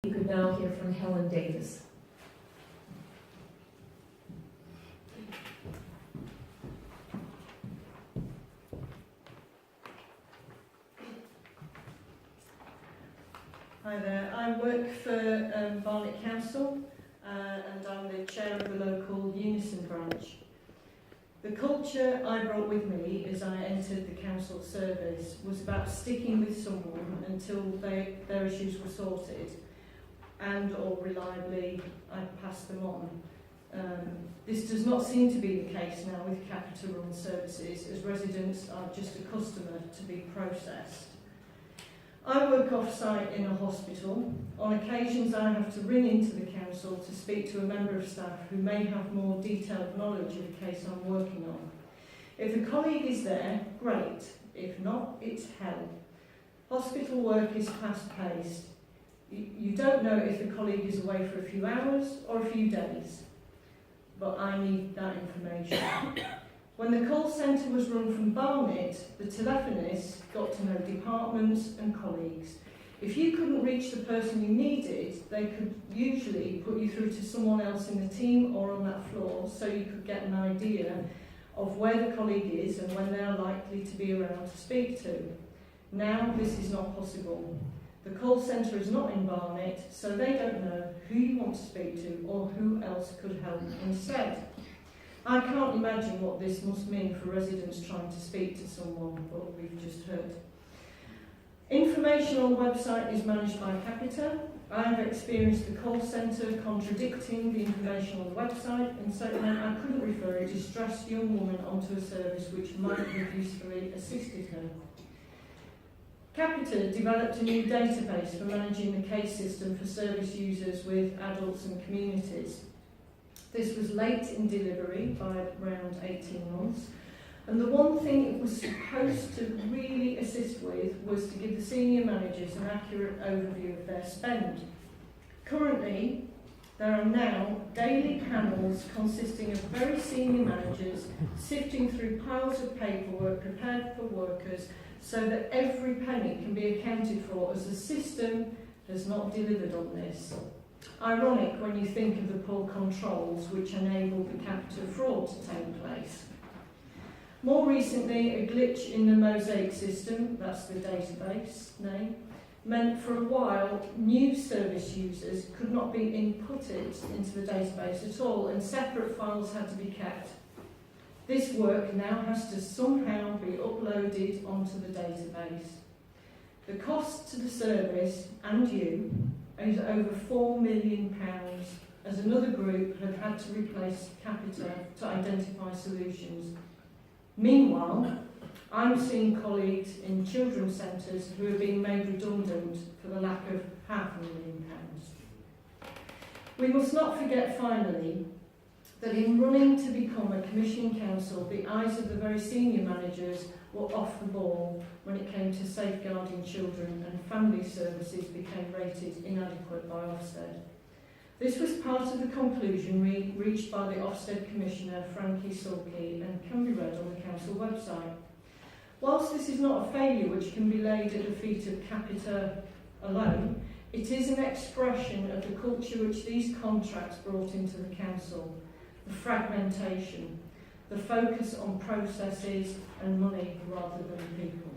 You could now hear from Helen Davis. Hi there, I work for Barnet Council and I'm the chair of the local Unison branch. The culture I brought with me as I entered the council service was about sticking with someone until their issues were sorted and or reliably I passed them on. This does not seem to be the case now with Capita run services, as residents are just a customer to be processed. I work off-site in a hospital. On occasions I have to ring into the council to speak to a member of staff who may have more detailed knowledge of the case I'm working on. If a colleague is there, great. If not, it's hell. Hospital work is fast-paced. You don't know if the colleague is away for a few hours or a few days. But I need that information. When the call centre was run from Barnet, the telephonists got to know departments and colleagues. If you couldn't reach the person you needed, they could usually put you through to someone else in the team or on that floor so you could get an idea of where the colleague is and when they are likely to be around to speak to. Now this is not possible. The call centre is not in Barnet, so they don't know who you want to speak to or who else could help instead. I can't imagine what this must mean for residents trying to speak to someone, but we've just heard. Information on the website is managed by Capita. I have experienced the call centre contradicting the information on the website, and so I couldn't refer a distressed young woman onto a service which might have usefully assisted her. Capita developed a new database for managing the case system for service users with adults and communities. This was late in delivery by around 18 months, and the one thing it was supposed to really assist with was to give the senior managers an accurate overview of their spend. Currently, there are now daily panels consisting of very senior managers sifting through piles of paperwork prepared for workers so that every penny can be accounted for, as the system has not delivered on this. Ironic when you think of the poor controls which enabled the Capita fraud to take place. More recently, a glitch in the Mosaic system, that's the database name, meant for a while new service users could not be inputted into the database at all, and separate files had to be kept. This work now has to somehow be uploaded onto the database. The cost to the service and you is over £4 million, as another group have had to replace Capita to identify solutions. Meanwhile, I'm seeing colleagues in children's centres who are being made redundant for the lack of £500,000. We must not forget, finally, that in running to become a commissioning council, the eyes of the very senior managers were off the ball when it came to safeguarding children, and family services became rated inadequate by Ofsted. This was part of the conclusion reached by the Ofsted Commissioner, Frankie Sulky, and can be read on the council website. Whilst this is not a failure which can be laid at the feet of Capita alone, it is an expression of the culture which these contracts brought into the council. The fragmentation, the focus on processes and money rather than people.